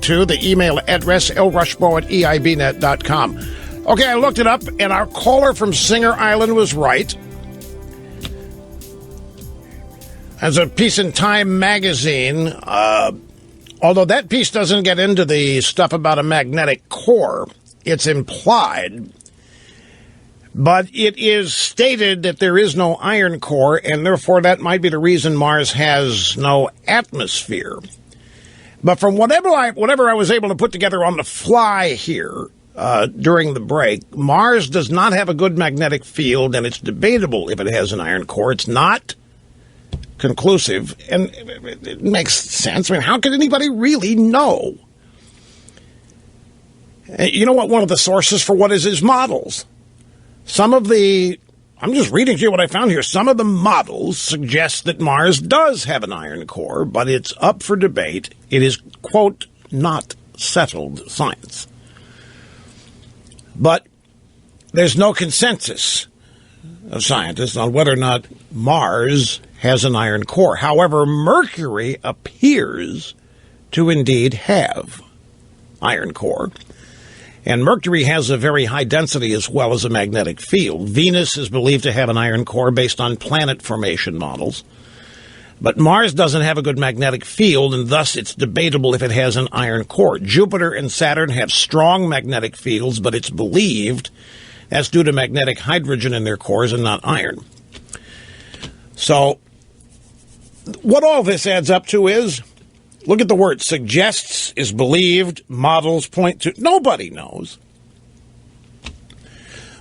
The email address, lrushbo@eibnet.com. Okay, I looked it up, and our caller from Singer Island was right. As a piece in Time magazine, although that piece doesn't get into the stuff about a magnetic core, it's implied. But it is stated that there is no iron core, and therefore that might be the reason Mars has no atmosphere. But from whatever I was able to put together on the fly here during the break, Mars does not have a good magnetic field, and it's debatable if it has an iron core. It's not conclusive, and it makes sense. I mean, how could anybody really know? You know what one of the sources for what is models? I'm just reading to you what I found here. Some of the models suggest that Mars does have an iron core, but it's up for debate. It is, quote, not settled science. But there's no consensus of scientists on whether or not Mars has an iron core. However, Mercury appears to indeed have iron core. And Mercury has a very high density as well as a magnetic field. Venus is believed to have an iron core based on planet formation models. But Mars doesn't have a good magnetic field, and thus it's debatable if it has an iron core. Jupiter and Saturn have strong magnetic fields, but it's believed that's due to magnetic hydrogen in their cores and not iron. So what all this adds up to is, look at the word suggests, is believed, models point to. Nobody knows.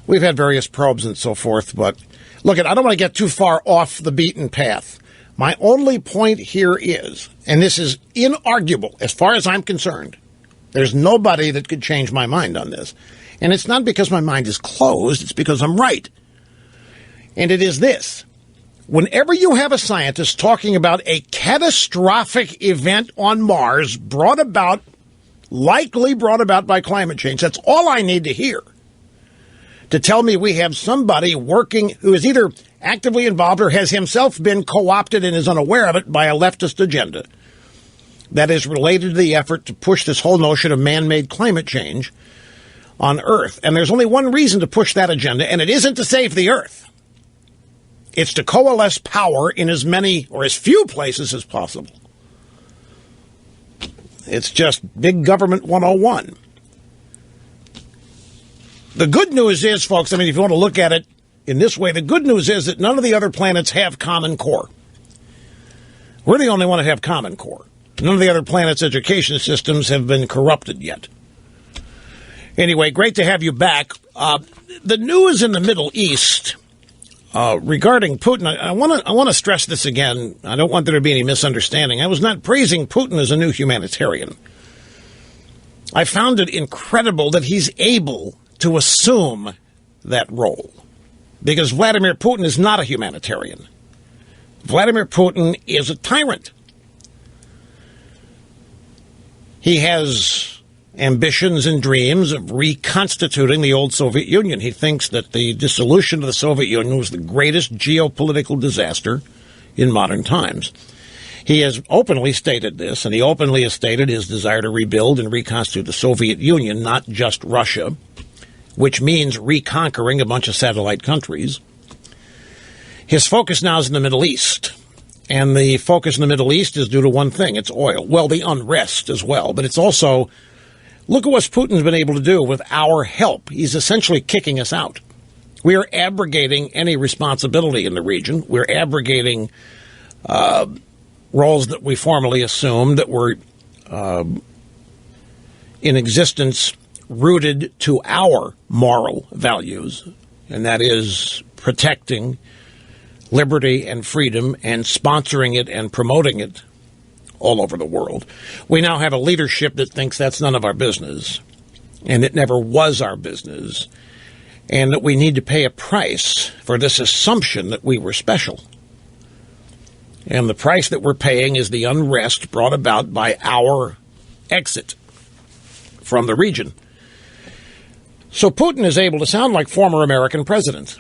We've had various probes and so forth, but look, I don't want to get too far off the beaten path. My only point here is, and this is inarguable as far as I'm concerned, there's nobody that could change my mind on this. And it's not because my mind is closed, it's because I'm right. And it is this. Whenever you have a scientist talking about a catastrophic event on Mars likely brought about by climate change, that's all I need to hear to tell me we have somebody working who is either actively involved or has himself been co-opted and is unaware of it by a leftist agenda that is related to the effort to push this whole notion of man-made climate change on Earth. And there's only one reason to push that agenda, and it isn't to save the Earth. It's to coalesce power in as many or as few places as possible. It's just big government 101. The good news is, folks, I mean, if you want to look at it in this way, the good news is that none of the other planets have common core. We're the only one that have common core. None of the other planets' education systems have been corrupted yet. Anyway, great to have you back. The news in the Middle East regarding Putin, I want to stress this again. I don't want there to be any misunderstanding. I was not praising Putin as a new humanitarian. I found it incredible that he's able to assume that role, because Vladimir Putin is not a humanitarian. Vladimir Putin is a tyrant. He has ambitions and dreams of reconstituting the old Soviet Union. He thinks that the dissolution of the Soviet Union was the greatest geopolitical disaster in modern times. He has openly stated this, and he openly has stated his desire to rebuild and reconstitute the Soviet Union, not just Russia, which means reconquering a bunch of satellite countries. His focus now is in the Middle East. And the focus in the Middle East is due to one thing. It's oil. Well, the unrest as well. But it's also, look at what Putin's been able to do with our help. He's essentially kicking us out. We are abrogating any responsibility in the region. We're abrogating roles that we formerly assumed that were in existence rooted to our moral values, and that is protecting liberty and freedom and sponsoring it and promoting it all over the world. We now have a leadership that thinks that's none of our business, and it never was our business, and that we need to pay a price for this assumption that we were special. And the price that we're paying is the unrest brought about by our exit from the region. So Putin is able to sound like former American presidents,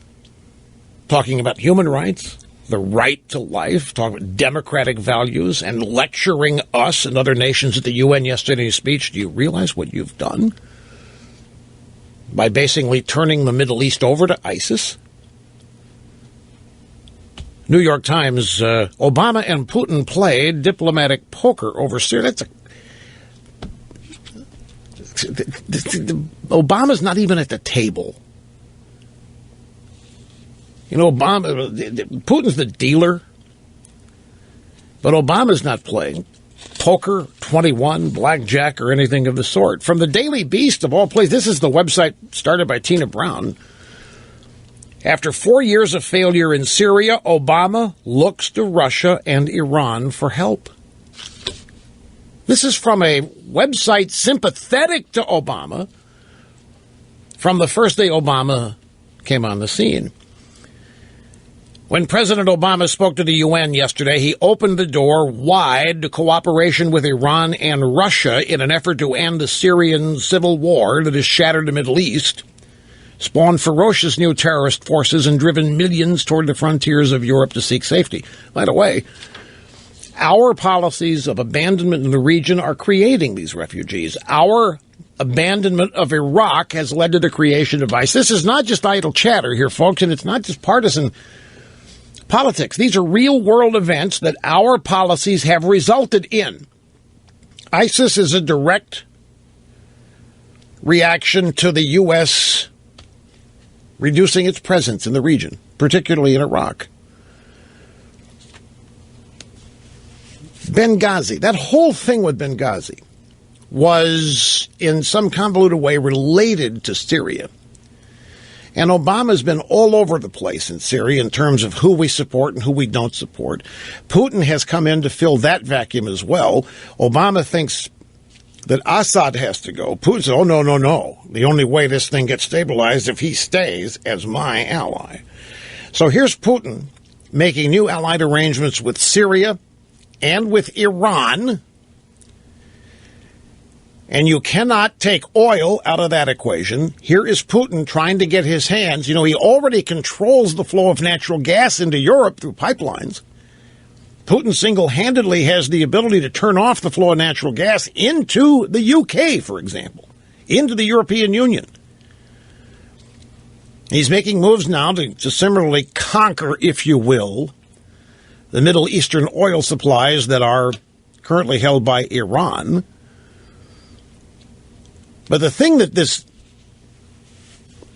talking about human rights, the right to life, talking about democratic values, and lecturing us and other nations at the UN yesterday in his speech. Do you realize what you've done by basically turning the Middle East over to ISIS? New York Times, Obama and Putin played diplomatic poker over Syria. Obama's not even at the table. You know, Putin's the dealer, but Obama's not playing poker, 21, blackjack, or anything of the sort. From the Daily Beast, of all places, this is the website started by Tina Brown. After 4 years of failure in Syria, Obama looks to Russia and Iran for help. This is from a website sympathetic to Obama from the first day Obama came on the scene. When President Obama spoke to the UN yesterday, he opened the door wide to cooperation with Iran and Russia in an effort to end the Syrian civil war that has shattered the Middle East, spawned ferocious new terrorist forces, and driven millions toward the frontiers of Europe to seek safety. By the way, our policies of abandonment in the region are creating these refugees. Our abandonment of Iraq has led to the creation of ISIS. This is not just idle chatter here, folks, and it's not just partisan politics. These are real-world events that our policies have resulted in. ISIS is a direct reaction to the U.S. reducing its presence in the region, particularly in Iraq. Benghazi, that whole thing with Benghazi was in some convoluted way related to Syria. And Obama's been all over the place in Syria in terms of who we support and who we don't support. Putin has come in to fill that vacuum as well. Obama thinks that Assad has to go. Putin said, oh, no. The only way this thing gets stabilized if he stays as my ally. So here's Putin making new allied arrangements with Syria and with Iran. And you cannot take oil out of that equation. Here is Putin trying to get his hands. You know, he already controls the flow of natural gas into Europe through pipelines. Putin single-handedly has the ability to turn off the flow of natural gas into the UK, for example, into the European Union. He's making moves now to similarly conquer, if you will, the Middle Eastern oil supplies that are currently held by Iran. But the thing that this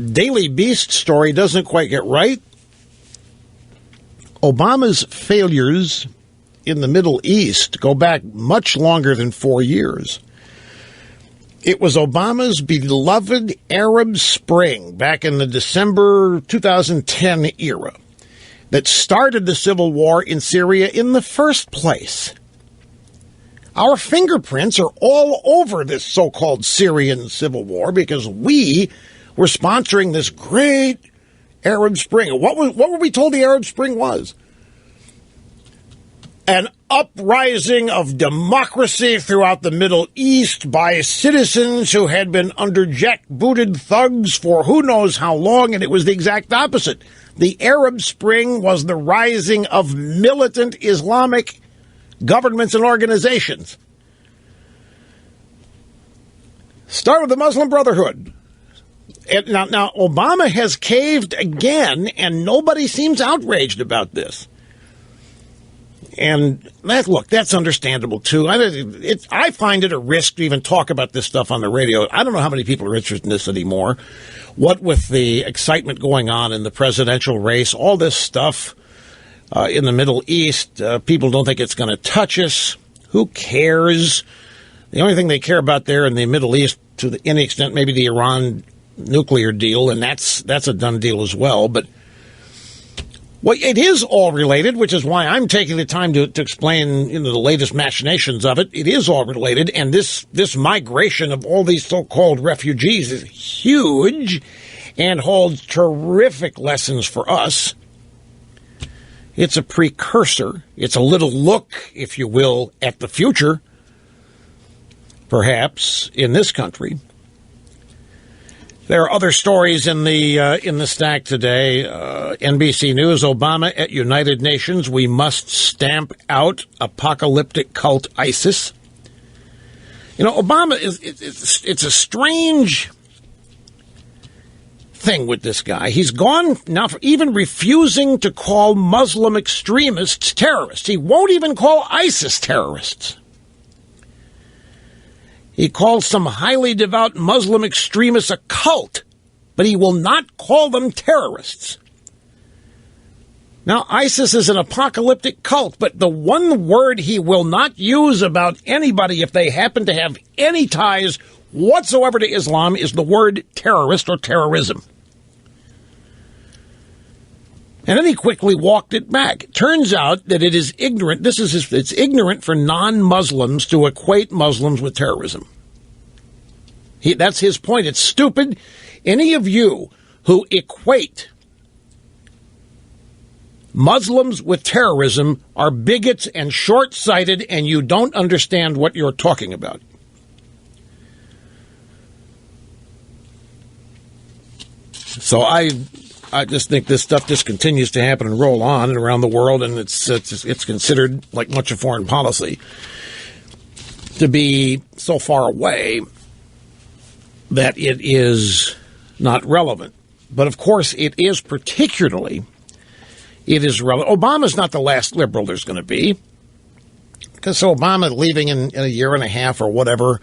Daily Beast story doesn't quite get right, Obama's failures in the Middle East go back much longer than 4 years. It was Obama's beloved Arab Spring back in the December 2010 era that started the civil war in Syria in the first place. Our fingerprints are all over this so-called Syrian civil war because we were sponsoring this great Arab Spring. What were we told the Arab Spring was? An uprising of democracy throughout the Middle East by citizens who had been under jackbooted thugs for who knows how long, and it was the exact opposite. The Arab Spring was the rising of militant Islamic governments and organizations. Start with the Muslim Brotherhood. Now, Obama has caved again, and nobody seems outraged about this. And that's understandable, too. I find it a risk to even talk about this stuff on the radio. I don't know how many people are interested in this anymore. What with the excitement going on in the presidential race, all this stuff in the Middle East, people don't think it's going to touch us. Who cares? The only thing they care about there in the Middle East, to any extent, maybe the Iran nuclear deal, and that's a done deal as well. But Well, it is all related, which is why I'm taking the time to explain the latest machinations of it. It is all related, and this migration of all these so-called refugees is huge and holds terrific lessons for us. It's a precursor. It's a little look, if you will, at the future, perhaps, in this country. There are other stories in the stack today. NBC News, Obama at United Nations, we must stamp out apocalyptic cult ISIS. Obama it's a strange thing with this guy. He's gone now for even refusing to call Muslim extremists terrorists. He won't even call ISIS terrorists. He calls some highly devout Muslim extremists a cult, but he will not call them terrorists. Now, ISIS is an apocalyptic cult, but the one word he will not use about anybody if they happen to have any ties whatsoever to Islam is the word terrorist or terrorism. And then he quickly walked it back. Turns out that it is ignorant. It's ignorant for non-Muslims to equate Muslims with terrorism. That's his point. It's stupid. Any of you who equate Muslims with terrorism are bigots and short-sighted, and you don't understand what you're talking about. So I just think this stuff just continues to happen and roll on and around the world, and it's considered, like much of foreign policy, to be so far away that it is not relevant. But of course, it is relevant. Obama's not the last liberal there's going to be, because Obama leaving in a year and a half or whatever.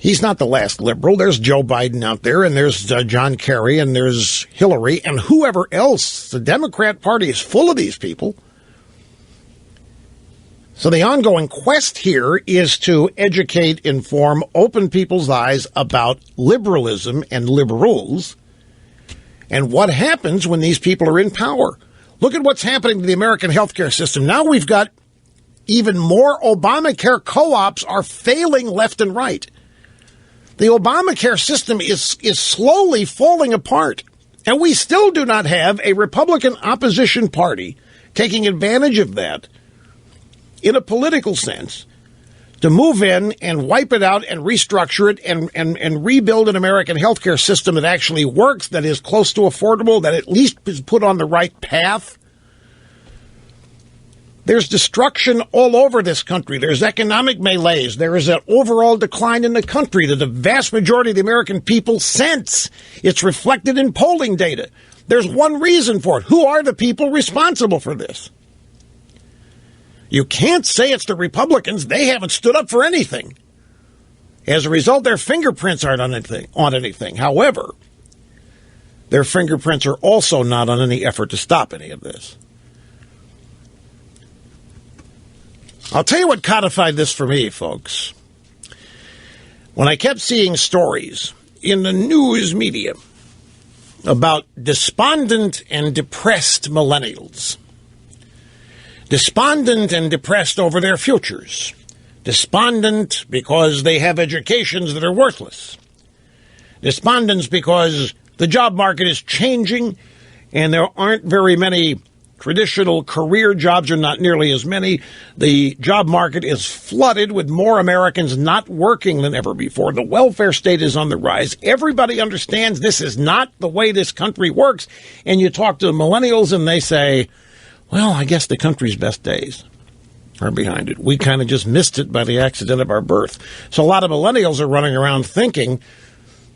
He's not the last liberal. There's Joe Biden out there, and there's John Kerry, and there's Hillary, and whoever else. The Democrat Party is full of these people. So the ongoing quest here is to educate, inform, open people's eyes about liberalism and liberals and what happens when these people are in power. Look at what's happening to the American healthcare system. Now we've got even more Obamacare co-ops are failing left and right. The Obamacare system is slowly falling apart, and we still do not have a Republican opposition party taking advantage of that in a political sense to move in and wipe it out and restructure it and rebuild an American healthcare system that actually works, that is close to affordable, that at least is put on the right path. There's destruction all over this country. There's economic malaise. There is an overall decline in the country that the vast majority of the American people sense. It's reflected in polling data. There's one reason for it. Who are the people responsible for this? You can't say it's the Republicans. They haven't stood up for anything. As a result, their fingerprints aren't on anything. However, their fingerprints are also not on any effort to stop any of this. I'll tell you what codified this for me, folks. When I kept seeing stories in the news media about despondent and depressed millennials, despondent and depressed over their futures, despondent because they have educations that are worthless, despondents because the job market is changing and there aren't very many traditional career jobs, are not nearly as many. The job market is flooded with more Americans not working than ever before. The welfare state is on the rise. Everybody understands this is not the way this country works. And you talk to the millennials and they say, well, I guess the country's best days are behind it. We kind of just missed it by the accident of our birth. So a lot of millennials are running around thinking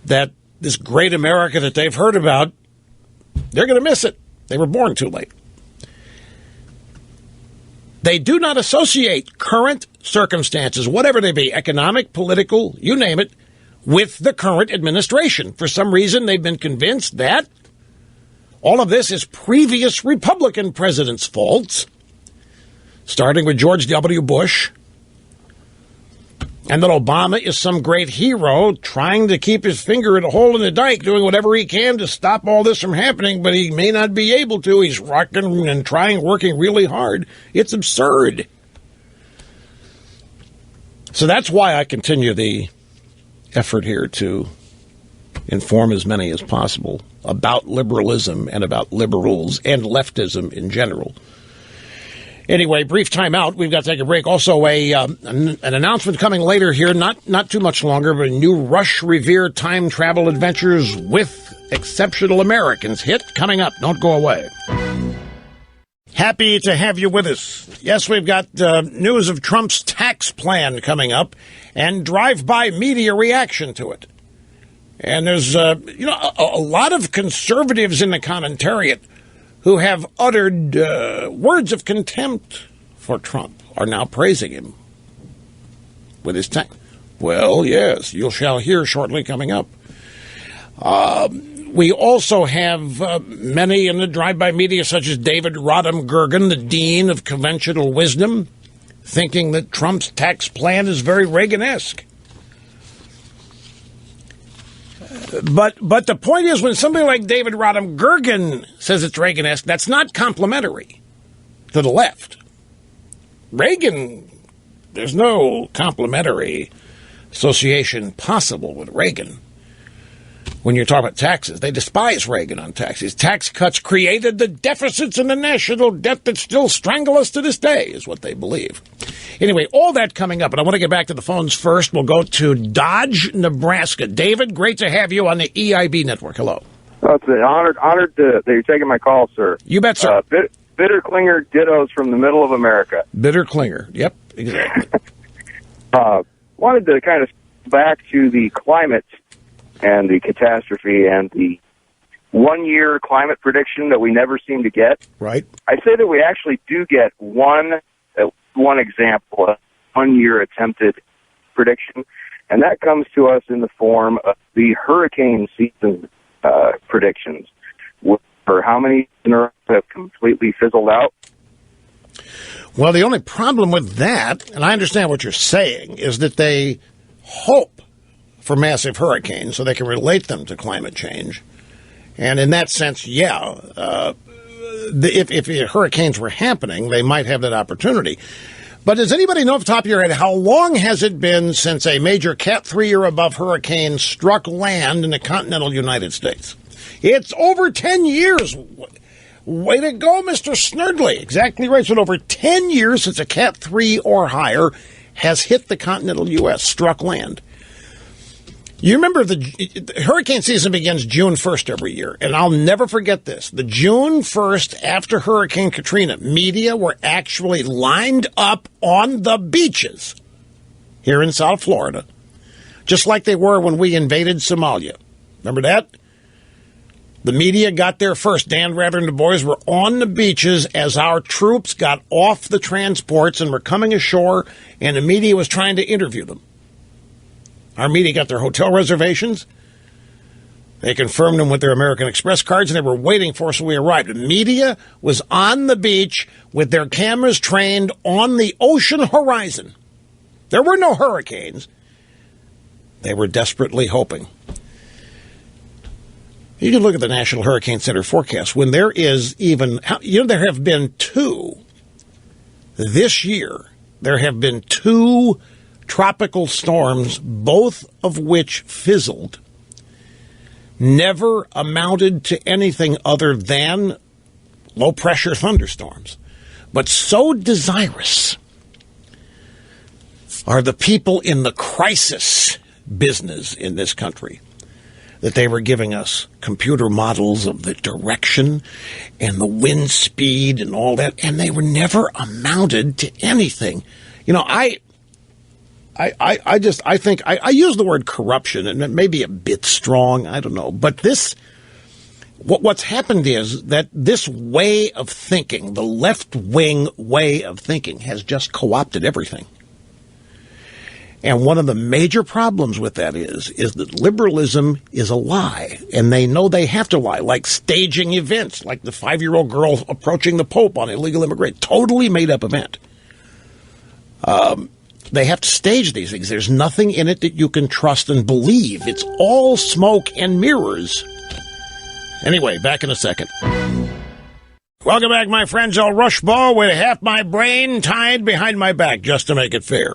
that this great America that they've heard about, they're going to miss it. They were born too late. They do not associate current circumstances, whatever they be, economic, political, you name it, with the current administration. For some reason, they've been convinced that all of this is previous Republican presidents' faults, starting with George W. Bush and that Obama is some great hero trying to keep his finger in a hole in the dike, doing whatever he can to stop all this from happening, but he may not be able to. He's rocking and working really hard. It's absurd. So that's why I continue the effort here to inform as many as possible about liberalism and about liberals and leftism in general. Anyway, brief time out. We've got to take a break. Also, an announcement coming later here, not too much longer, but a new Rush Revere time travel adventures with exceptional Americans hit coming up. Don't go away. Happy to have you with us. Yes, we've got news of Trump's tax plan coming up and drive-by media reaction to it. And there's, a lot of conservatives in the commentariat who have uttered words of contempt for Trump are now praising him with his tax. Well, yes, you shall hear shortly coming up. We also have many in the drive-by media, such as David Rodham Gergen, the dean of conventional wisdom, thinking that Trump's tax plan is very Reagan-esque. But the point is, when somebody like David Rodham Gergen says it's Reagan-esque, that's not complimentary to the left. Reagan, there's no complimentary association possible with Reagan. When you're talking about taxes, they despise Reagan on taxes. Tax cuts created the deficits in the national debt that still strangle us to this day, is what they believe. Anyway, all that coming up, and I want to get back to the phones first. We'll go to Dodge, Nebraska. David, great to have you on the EIB network. Hello. Oh, it's honored that you're taking my call, sir. You bet, sir. Bitter Klinger dittos from the middle of America. Bitter Klinger. Yep, exactly. Wanted to kind of back to the climate and the catastrophe and the one-year climate prediction that we never seem to get. Right. I say that we actually do get one example, a one-year attempted prediction, and that comes to us in the form of the hurricane season predictions, for how many have completely fizzled out. Well, the only problem with that, and I understand what you're saying, is that they hope for massive hurricanes so they can relate them to climate change. And in that sense, if hurricanes were happening, they might have that opportunity. But does anybody know off the top of your head, how long has it been since a major Cat 3 or above hurricane struck land in the continental United States? It's over 10 years. Way to go, Mr. Snerdley. Exactly right. So over 10 years since a Cat 3 or higher has hit the continental U.S., struck land. You remember the hurricane season begins June 1st every year, and I'll never forget this. The June 1st after Hurricane Katrina, media were actually lined up on the beaches here in South Florida, just like they were when we invaded Somalia. Remember that? The media got there first. Dan Rather and the boys were on the beaches as our troops got off the transports and were coming ashore, and the media was trying to interview them. Our media got their hotel reservations. They confirmed them with their American Express cards, and they were waiting for us when we arrived. The media was on the beach with their cameras trained on the ocean horizon. There were no hurricanes. They were desperately hoping. You can look at the National Hurricane Center forecast. When there is even, there have been two this year. There have been two tropical storms, both of which fizzled, never amounted to anything other than low-pressure thunderstorms. But so desirous are the people in the crisis business in this country that they were giving us computer models of the direction and the wind speed and all that, and they were never amounted to anything. I think I use the word corruption, and it may be a bit strong, I don't know. But what's happened is that this way of thinking, the left-wing way of thinking, has just co-opted everything. And one of the major problems with that is that liberalism is a lie, and they know they have to lie, like staging events, like the 5-year-old girl approaching the Pope on illegal immigration, totally made-up event. they have to stage these things. There's nothing in it that you can trust and believe. It's all smoke and mirrors. Anyway, back in a second. Welcome back, my friends. I'll rush ball with half my brain tied behind my back just to make it fair.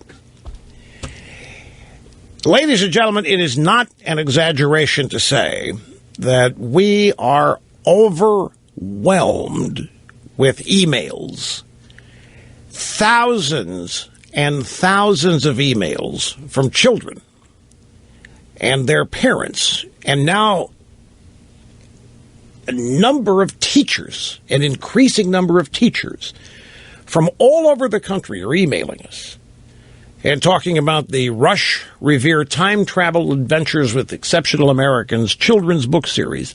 Ladies and gentlemen, it is not an exaggeration to say that we are overwhelmed with emails. Thousands and thousands of emails from children and their parents, and now a number of teachers, an increasing number of teachers from all over the country are emailing us and talking about the Rush Revere Time Travel Adventures with Exceptional Americans children's book series.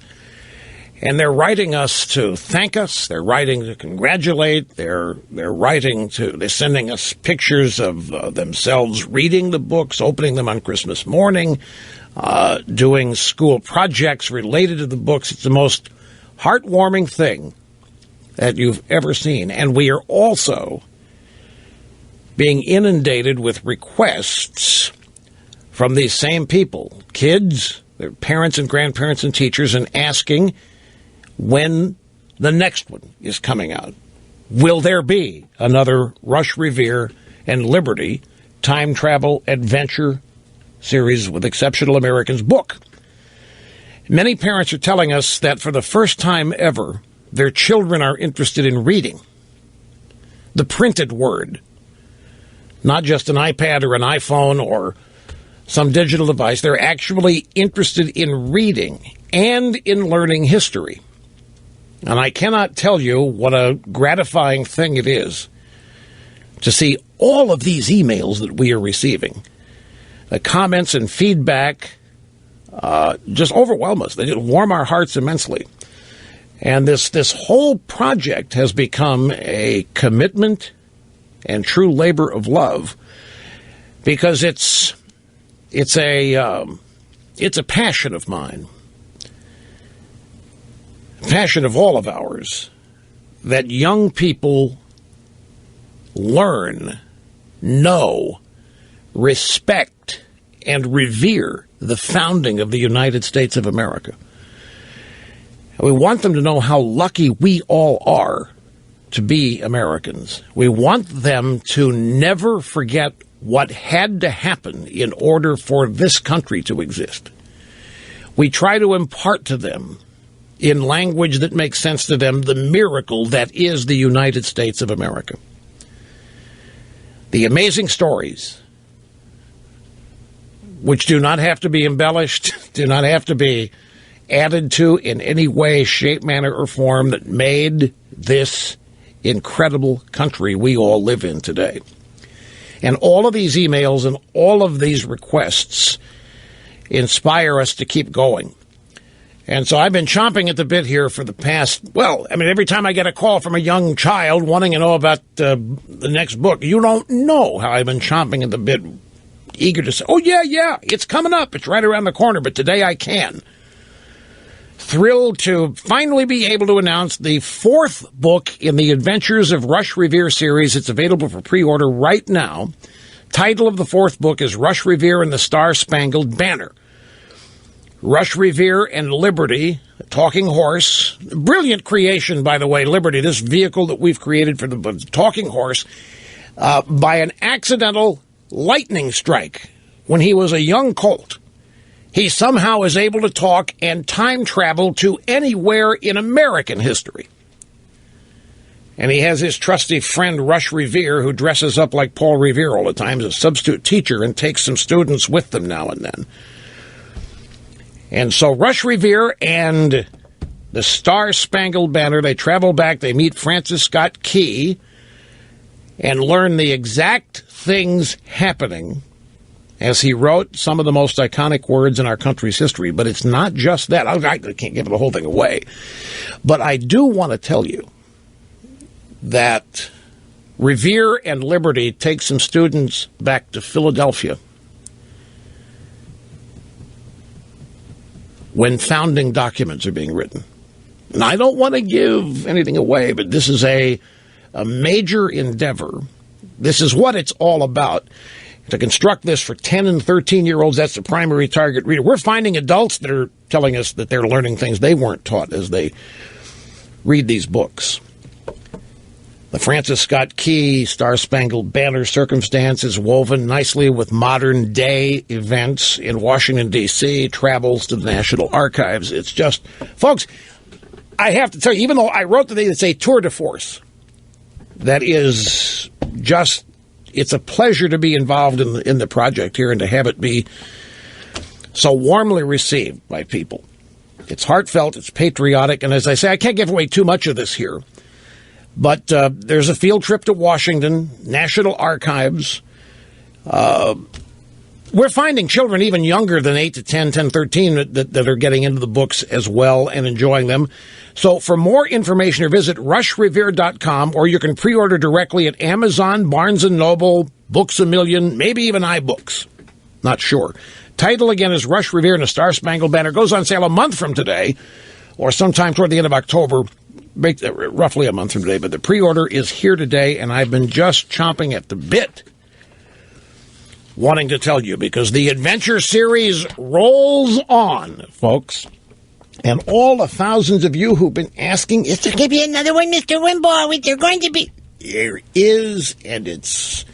And they're writing us to thank us. They're writing to congratulate. They're sending us pictures of themselves reading the books, opening them on Christmas morning, doing school projects related to the books. It's the most heartwarming thing that you've ever seen. And we are also being inundated with requests from these same people, kids, their parents and grandparents and teachers, and asking when the next one is coming out. Will there be another Rush, Revere, and Liberty time travel adventure series with Exceptional Americans book? Many parents are telling us that for the first time ever, their children are interested in reading the printed word, not just an iPad or an iPhone or some digital device. They're actually interested in reading and in learning history. And I cannot tell you what a gratifying thing it is to see all of these emails that we are receiving. The comments and feedback just overwhelm us. They just warm our hearts immensely. And this whole project has become a commitment and true labor of love, because it's a passion of mine, a passion of all of ours, that young people learn, know, respect, and revere the founding of the United States of America. We want them to know how lucky we all are to be Americans. We want them to never forget what had to happen in order for this country to exist. We try to impart to them, in language that makes sense to them, the miracle that is the United States of America. The amazing stories, which do not have to be embellished, do not have to be added to in any way, shape, manner, or form, that made this incredible country we all live in today. And all of these emails and all of these requests inspire us to keep going. And so I've been chomping at the bit here for the past, every time I get a call from a young child wanting to know about the next book, you don't know how I've been chomping at the bit, eager to say, oh, yeah, it's coming up. It's right around the corner, but today I can. Thrilled to finally be able to announce the fourth book in the Adventures of Rush Revere series. It's available for pre-order right now. Title of the fourth book is Rush Revere and the Star-Spangled Banner. Rush Revere and Liberty, a talking horse. Brilliant creation, by the way, Liberty, this vehicle that we've created for the talking horse, by an accidental lightning strike when he was a young colt. He somehow is able to talk and time travel to anywhere in American history. And he has his trusty friend, Rush Revere, who dresses up like Paul Revere all the time as a substitute teacher and takes some students with them now and then. And so Rush Revere and the Star-Spangled Banner, they travel back, they meet Francis Scott Key, and learn the exact things happening as he wrote some of the most iconic words in our country's history. But it's not just that. I can't give the whole thing away. But I do want to tell you that Revere and Liberty take some students back to Philadelphia when founding documents are being written. And I don't want to give anything away, but this is a major endeavor. This is what it's all about. To construct this for 10 and 13-year-olds, that's the primary target reader. We're finding adults that are telling us that they're learning things they weren't taught as they read these books. The Francis Scott Key Star-Spangled Banner circumstance is woven nicely with modern-day events in Washington, D.C., travels to the National Archives. It's just, folks, I have to tell you, even though I wrote today, it's a tour de force. That is just, it's a pleasure to be involved in the project here and to have it be so warmly received by people. It's heartfelt, it's patriotic, and as I say, I can't give away too much of this here. But there's a field trip to Washington, National Archives. We're finding children even younger than 8 to 10, 13 that are getting into the books as well and enjoying them. So for more information, or visit RushRevere.com, or you can pre-order directly at Amazon, Barnes & Noble, Books A Million, maybe even iBooks. Not sure. Title again is Rush Revere and a Star-Spangled Banner. Goes on sale a month from today, or sometime toward the end of October, roughly a month from today. But the pre-order is here today, and I've been just chomping at the bit, wanting to tell you, because the adventure series rolls on, folks. And all the thousands of you who've been asking, is there going to be another one, Mr. Limbaugh? Is there going to be? There is, and it's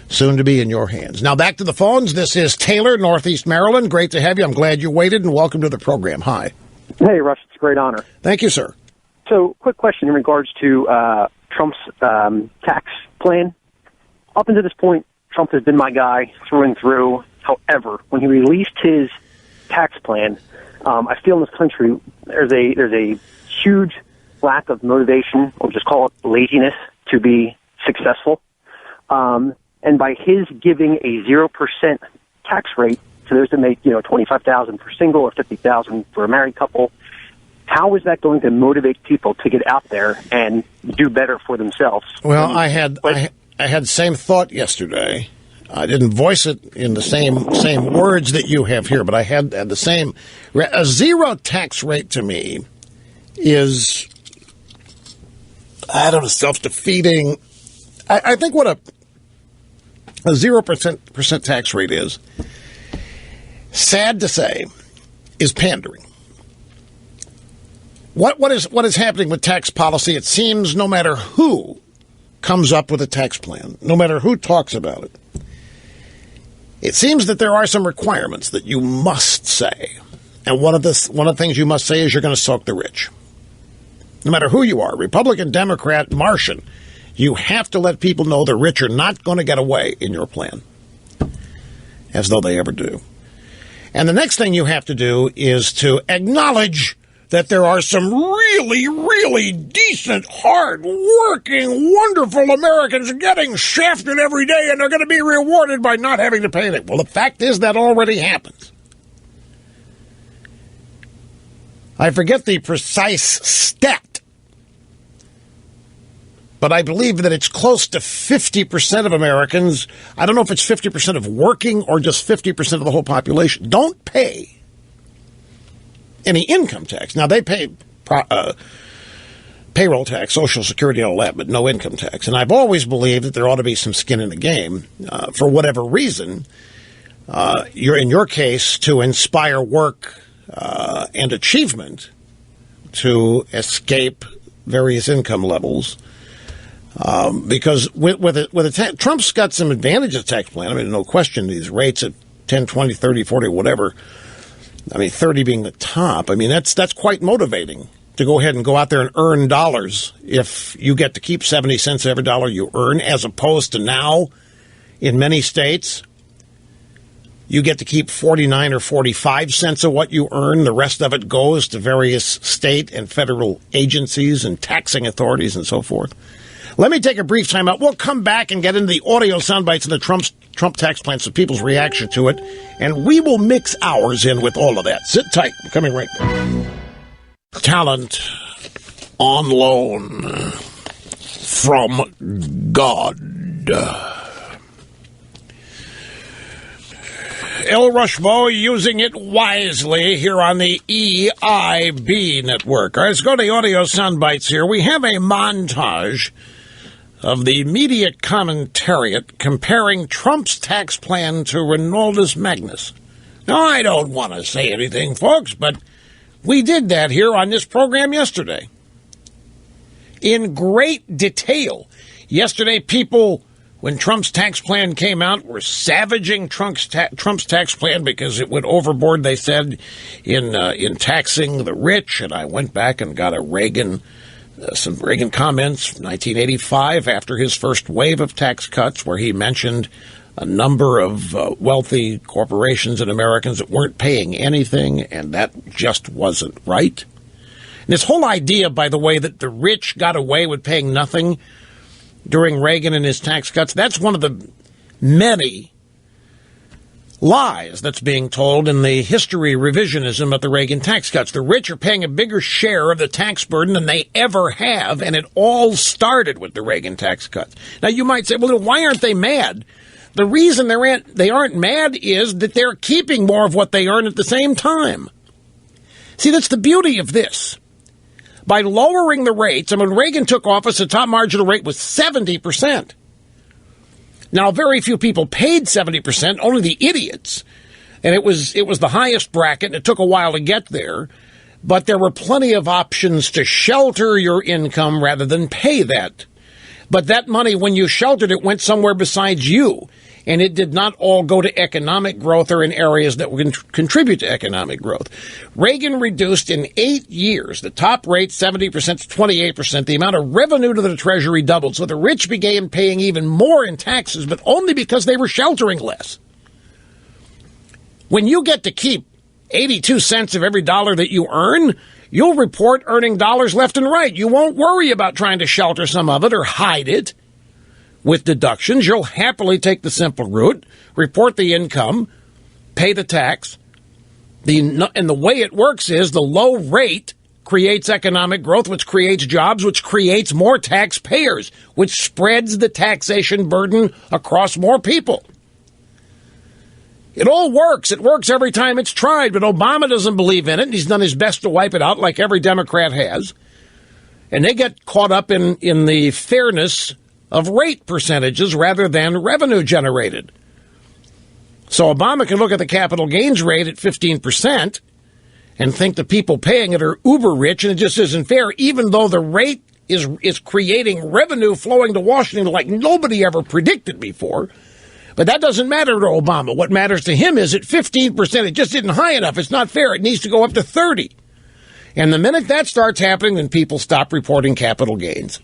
soon to be in your hands. Now back to the phones. This is Taylor, Northeast Maryland. Great to have you. I'm glad you waited, and welcome to the program. Hi. Hey, Rush. It's a great honor. Thank you, sir. So, quick question in regards to Trump's tax plan. Up until this point, Trump has been my guy through and through. However, when he released his tax plan, I feel in this country there's a huge lack of motivation, or just call it laziness, to be successful. And by his giving a 0% tax rate to those that make $25,000 for single or $50,000 for a married couple, how is that going to motivate people to get out there and do better for themselves? Well, I had the same thought yesterday. I didn't voice it in the same words that you have here, but I had the same. A zero tax rate to me is, I don't know, self-defeating. I think what a 0% tax rate is, sad to say, is pandering. What is happening with tax policy? It seems no matter who comes up with a tax plan, no matter who talks about it, it seems that there are some requirements that you must say. And one of the things you must say is you're going to soak the rich. No matter who you are, Republican, Democrat, Martian, you have to let people know the rich are not going to get away in your plan, as though they ever do. And the next thing you have to do is to acknowledge that there are some really, really decent, hard-working, wonderful Americans getting shafted every day, and they're going to be rewarded by not having to pay it. Well, the fact is that already happens. I forget the precise stat, but I believe that it's close to 50% of Americans, I don't know if it's 50% of working or just 50% of the whole population, don't pay any income tax. Now, they pay payroll tax, Social Security, and all that, but no income tax. And I've always believed that there ought to be some skin in the game for whatever reason. In your case, to inspire work and achievement to escape various income levels. Because Trump's got some advantages of the tax plan. I mean, no question, these rates at 10, 20, 30, 40, whatever. I mean, 30 being the top. I mean, that's quite motivating to go ahead and go out there and earn dollars if you get to keep 70 cents every dollar you earn, as opposed to now in many states, you get to keep 49 or 45 cents of what you earn. The rest of it goes to various state and federal agencies and taxing authorities and so forth. Let me take a brief time out. We'll come back and get into the audio sound bites of the Trump tax plan, so people's reaction to it, and we will mix ours in with all of that. Sit tight. We're coming right back. Talent on loan from God. El Rushmo using it wisely here on the EIB network. All right, let's go to the audio sound bites here. We have a montage of the media commentariat comparing Trump's tax plan to Ronaldus Magnus. Now, I don't want to say anything, folks, but we did that here on this program yesterday in great detail. Yesterday, people, when Trump's tax plan came out, were savaging Trump's tax plan because it went overboard, they said, in taxing the rich. And I went back and got some Reagan comments from 1985 after his first wave of tax cuts, where he mentioned a number of wealthy corporations and Americans that weren't paying anything, and that just wasn't right. And this whole idea, by the way, that the rich got away with paying nothing during Reagan and his tax cuts, that's one of the many lies that's being told in the history revisionism of the Reagan tax cuts. The rich are paying a bigger share of the tax burden than they ever have, and it all started with the Reagan tax cuts. Now, you might say, well, why aren't they mad? The reason they aren't mad is that they're keeping more of what they earn at the same time. See, that's the beauty of this. By lowering the rates, and when Reagan took office, the top marginal rate was 70%. Now, very few people paid 70%, only the idiots. And it was the highest bracket, and it took a while to get there. But there were plenty of options to shelter your income rather than pay that. But that money, when you sheltered it, went somewhere besides you. And it did not all go to economic growth or in areas that would contribute to economic growth. Reagan reduced in 8 years the top rate 70% to 28%. The amount of revenue to the Treasury doubled. So the rich began paying even more in taxes, but only because they were sheltering less. When you get to keep 82 cents of every dollar that you earn, you'll report earning dollars left and right. You won't worry about trying to shelter some of it or hide it with deductions. You'll happily take the simple route, report the income, pay the tax. And the way it works is the low rate creates economic growth, which creates jobs, which creates more taxpayers, which spreads the taxation burden across more people. It all works. It works every time it's tried, but Obama doesn't believe in it, and he's done his best to wipe it out like every Democrat has. And they get caught up in the fairness of rate percentages rather than revenue generated. So Obama can look at the capital gains rate at 15% and think the people paying it are uber rich, and it just isn't fair, even though the rate is creating revenue flowing to Washington like nobody ever predicted before. But that doesn't matter to Obama. What matters to him is at 15%, it just isn't high enough. It's not fair. It needs to go up to 30%. And the minute that starts happening, then people stop reporting capital gains.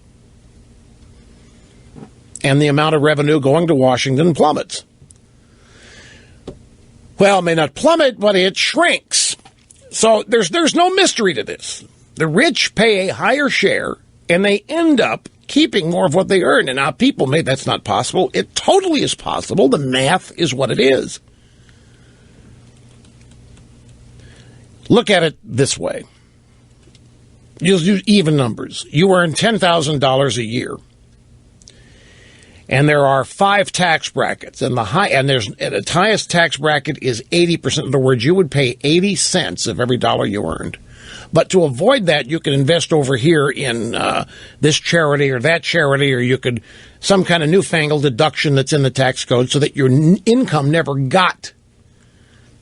And the amount of revenue going to Washington plummets. Well, it may not plummet, but it shrinks. So there's no mystery to this. The rich pay a higher share, and they end up keeping more of what they earn. And now people may, that's not possible. It totally is possible. The math is what it is. Look at it this way. You'll use even numbers. You earn $10,000 a year. And there are 5 tax brackets, and the highest tax bracket is 80%. In other words, you would pay 80 cents of every dollar you earned. But to avoid that, you can invest over here in this charity or that charity, or you could some kind of newfangled deduction that's in the tax code so that your income never got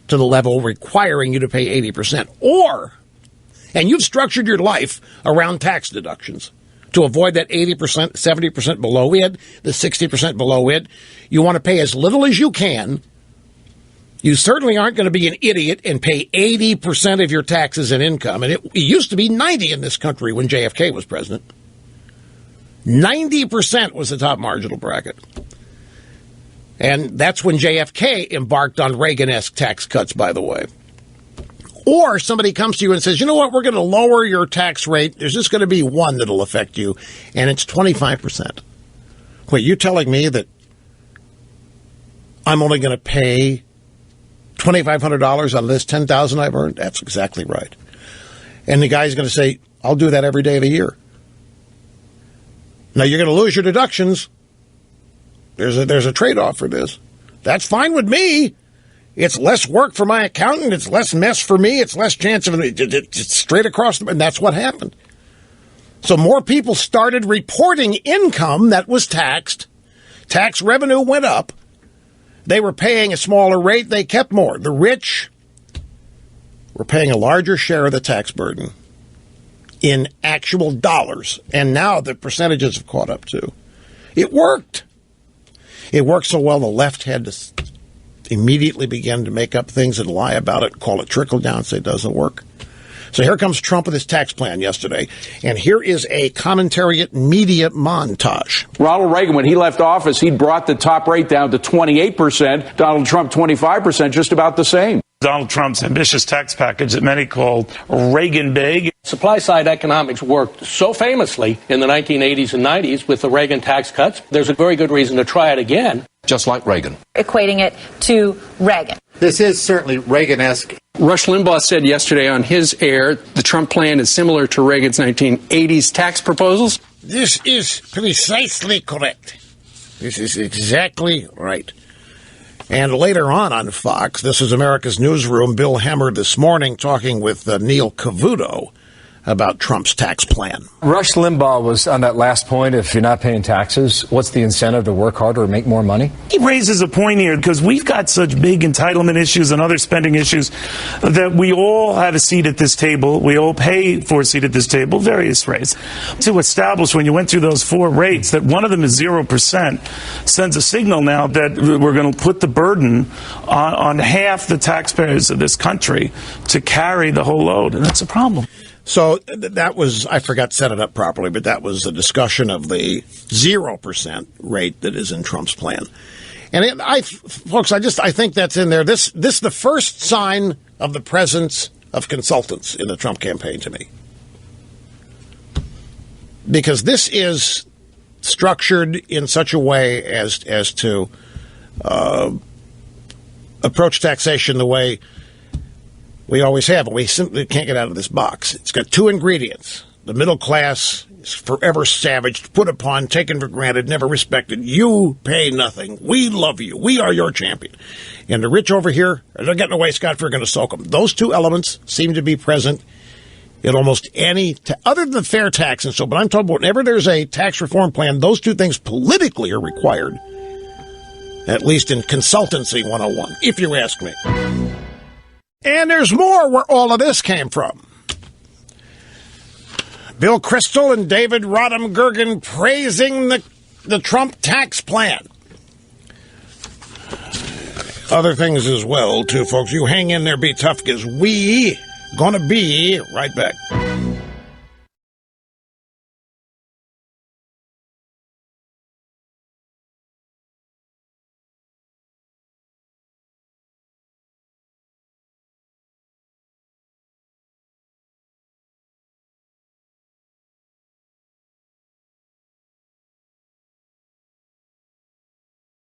to the level requiring you to pay 80%. And you've structured your life around tax deductions. To avoid that 80%, 70% below it, the 60% below it, you want to pay as little as you can. You certainly aren't going to be an idiot and pay 80% of your taxes and income. And it used to be 90% in this country when JFK was president. 90% was the top marginal bracket. And that's when JFK embarked on Reagan-esque tax cuts, by the way. Or somebody comes to you and says, you know what, we're going to lower your tax rate. There's just going to be one that'll affect you, and it's 25%. Wait, you're telling me that I'm only going to pay $2,500 on this $10,000 I've earned? That's exactly right. And the guy's going to say, I'll do that every day of the year. Now, you're going to lose your deductions. There's a trade-off for this. That's fine with me. It's less work for my accountant. It's less mess for me. It's less chance of it's straight across. And that's what happened. So more people started reporting income that was taxed. Tax revenue went up. They were paying a smaller rate. They kept more. The rich were paying a larger share of the tax burden in actual dollars. And now the percentages have caught up too. It worked. It worked so well the left had to immediately begin to make up things and lie about it, call it trickle down, say it doesn't work. So here comes Trump with his tax plan yesterday, and here is a commentariat media montage. Ronald Reagan, when he left office, he brought the top rate down to 28%. Donald Trump, 25%, just about the same. Donald Trump's ambitious tax package that many call Reagan big. Supply-side economics worked so famously in the 1980s and 90s with the Reagan tax cuts. There's a very good reason to try it again. Just like Reagan. Equating it to Reagan. This is certainly Reagan-esque. Rush Limbaugh said yesterday on his air the Trump plan is similar to Reagan's 1980s tax proposals. This is precisely correct. This is exactly right. And later on Fox, this is America's Newsroom, Bill Hemmer this morning talking with Neil Cavuto about Trump's tax plan. Rush Limbaugh was on that last point. If you're not paying taxes, what's the incentive to work harder or make more money? He raises a point here because we've got such big entitlement issues and other spending issues that we all have a seat at this table. We all pay for a seat at this table, various rates. To establish when you went through those four rates that one of them is 0% sends a signal now that we're going to put the burden on half the taxpayers of this country to carry the whole load. And that's a problem. So that was, I forgot to set it up properly, but that was a discussion of the 0% rate that is in Trump's plan. And folks, I think that's in there. This is the first sign of the presence of consultants in the Trump campaign to me. Because this is structured in such a way as to approach taxation the way we always have, and we simply can't get out of this box. It's got two ingredients. The middle class is forever savaged, put upon, taken for granted, never respected. You pay nothing. We love you. We are your champion. And the rich over here, they're getting away scot-free, we're going to soak them. Those two elements seem to be present in almost any, other than the fair tax and so, but I'm talking about whenever there's a tax reform plan, those two things politically are required, at least in consultancy 101, if you ask me. And there's more where all of this came from. Bill Kristol and David Rodham-Gergen praising the Trump tax plan. Other things as well, too, folks. You hang in there, be tough, because we gonna be right back.